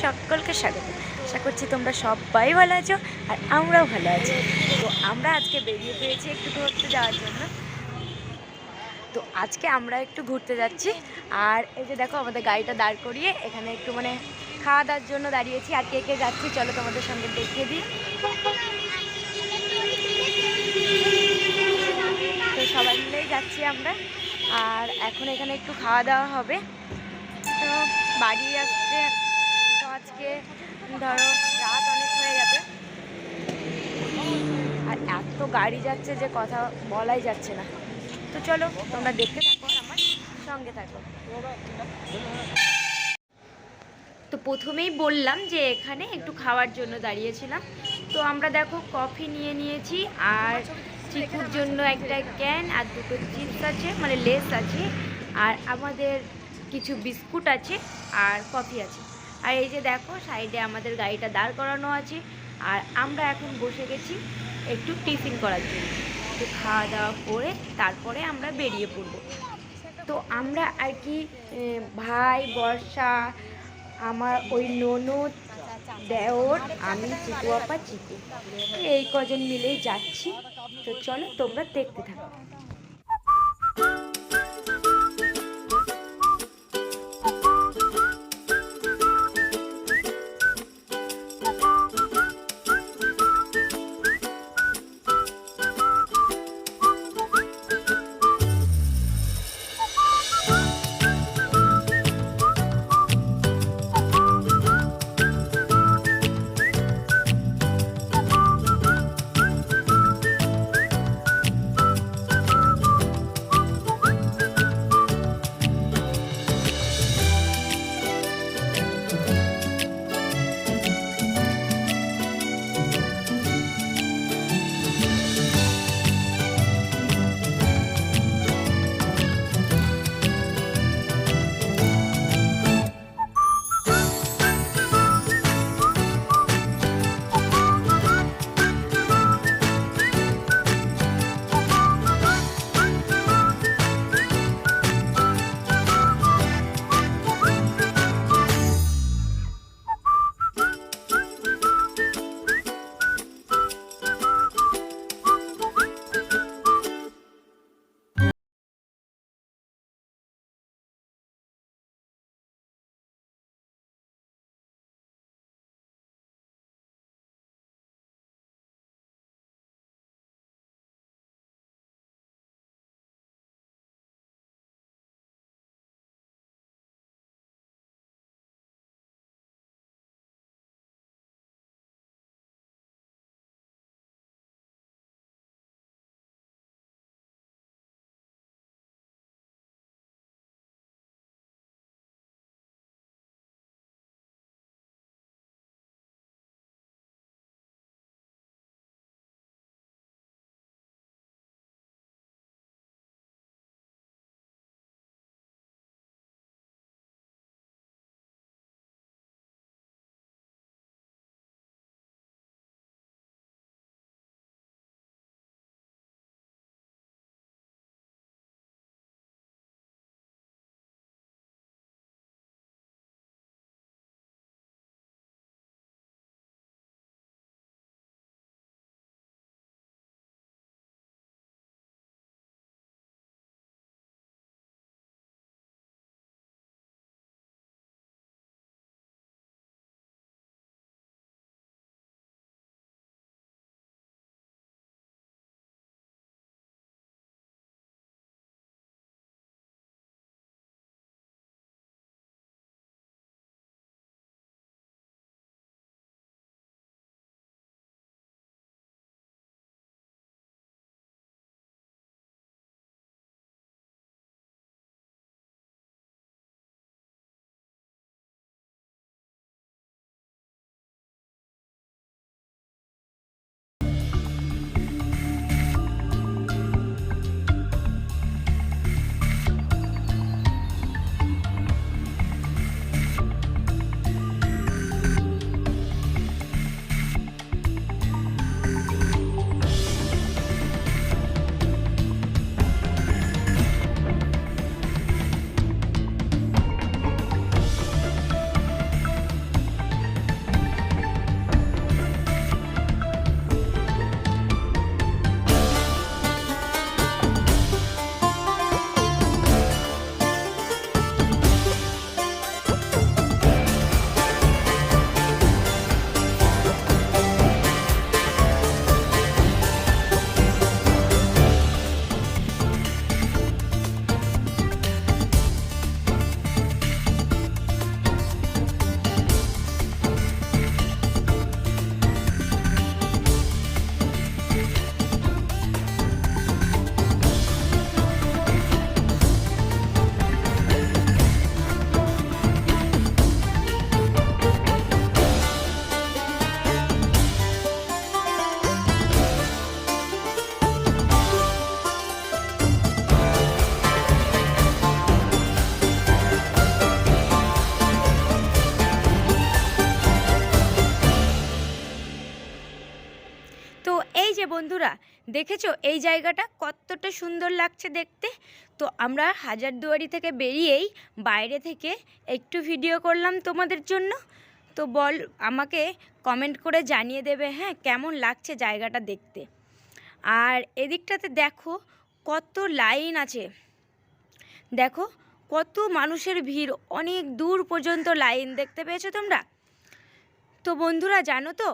সকলকে স্বাগত। আশা করছি তোমরা সবাই ভালো আছো আর আমরাও ভালো আছি। তো আমরা আজকে বেরিয়ে পড়েছি একটু ঘুরতে যাওয়ার জন্য। তো আজকে আমরা একটু ঘুরতে যাচ্ছি, আর এই যে দেখো আমাদের গাড়িটা দাঁড় করিয়ে এখানে একটু খাওয়া দাওয়ার জন্য দাঁড়িয়েছি। আর কে কে যাচ্ছি চলো তোমাদের সঙ্গে দেখিয়ে দিই। তো সবাই মিলেই যাচ্ছি আমরা, আর এখন এখানে একটু খাওয়া দাওয়া হবে। তো বাড়ি আসতে তো আজকে ধরো রাত অনেক হয়ে যাবে, আর এত গাড়ি যাচ্ছে যে কথা বলাই যাচ্ছে না। তো চলো তোমরা দেখতে থাকো আর আমার সঙ্গে থাকো। তো প্রথমেই বললাম যে এখানে একটু খাওয়ার জন্য দাঁড়িয়েছিলাম। তো আমরা দেখো কফি নিয়ে নিয়েছি, আর চিকুর জন্য একটা ক্যান আর দুটো চিপস আছে, লেস আছে, আর আমাদের কিছু বিস্কুট আছে আর কফি আছে। আর এই যে দেখো সাইডে আমাদের গাড়িটা দাঁড় করানো আছে, আর আমরা এখন বসে গেছি একটু টিফিন করার জন্য। তো খাওয়া দাওয়া করে তারপরে আমরা বেরিয়ে পড়ব। তো আমরা আর কি ভাই, বর্ষা, আমার ওই ননদ, দেওর, আমি, চিকু আপা, চিকু, এই কজন মিলেই যাচ্ছি। তো চলো তোমরা দেখতে থাকো। তো এই যে বন্ধুরা দেখেছো এই জায়গাটা কতটা সুন্দর লাগছে দেখতে। তো আমরা হাজারদুয়ারি থেকে বেরিয়েই বাইরে থেকে একটু ভিডিও করলাম তোমাদের জন্য। তো বল আমাকে কমেন্ট করে জানিয়ে দেবে হ্যাঁ কেমন লাগছে জায়গাটা দেখতে। আর এদিকটাতে দেখো কত লাইন আছে, দেখো কত মানুষের ভিড়, অনেক দূর পর্যন্ত লাইন দেখতে পেয়েছো তোমরা। তো বন্ধুরা জানো তো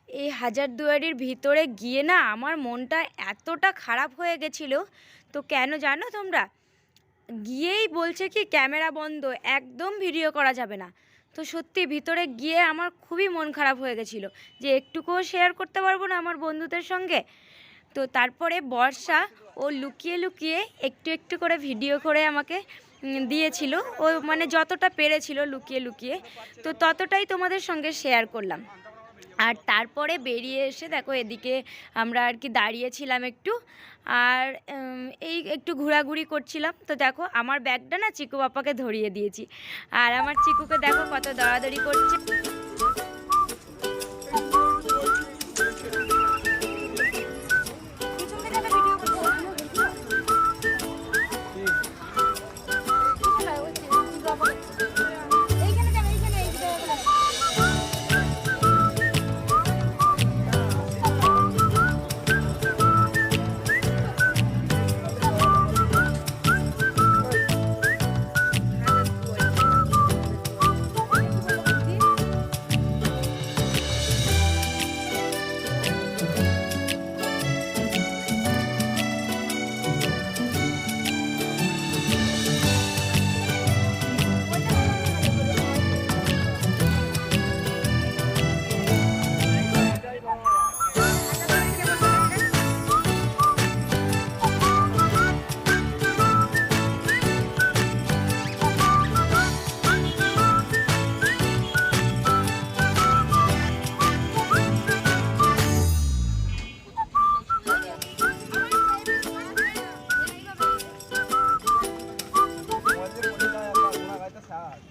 এই হাজারদুয়ারির ভিতরে গিয়ে না আমার মনটা এতটা খারাপ হয়ে গেছিলো। তো কেন জানো তোমরা, গিয়েই বলছে কি ক্যামেরা বন্ধ, একদম ভিডিও করা যাবে না। তো সত্যি ভিতরে গিয়ে আমার খুবই মন খারাপ হয়ে গেছিলো যে একটুকুও শেয়ার করতে পারবো না আমার বন্ধুদের সঙ্গে। তো তারপরে বর্ষা ও লুকিয়ে লুকিয়ে একটু একটু করে ভিডিও করে আমাকে দিয়েছিল, ও মানে যতটা পেরেছিল লুকিয়ে লুকিয়ে, তো ততটাই তোমাদের সঙ্গে শেয়ার করলাম। আর তারপরে বেরিয়ে এসে দেখো এদিকে আমরা আর কি দাঁড়িয়েছিলাম একটু, আর এই একটু ঘোরাঘুরি করছিলাম। তো দেখো আমার ব্যাগটা না চিকু বাপাকে ধরিয়ে দিয়েছি, আর আমার চিকুকে দেখো কত দৌড়াদৌড়ি করছে।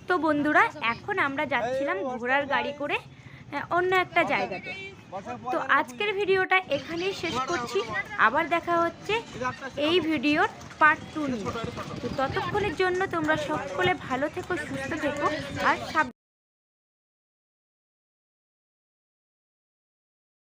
তো বন্ধুরা এখন আমরা যাচ্ছিলাম ঘোড়ার গাড়ি করে অন্য একটা জায়গাতে। তো আজকের ভিডিওটা এখানেই শেষ করছি, আবার দেখা হচ্ছে এই ভিডিওর পার্ট 2 নিয়ে। তো ততক্ষণের জন্য তোমরা সকলে ভালো থেকো, সুস্থ থেকো আর সাবধানে।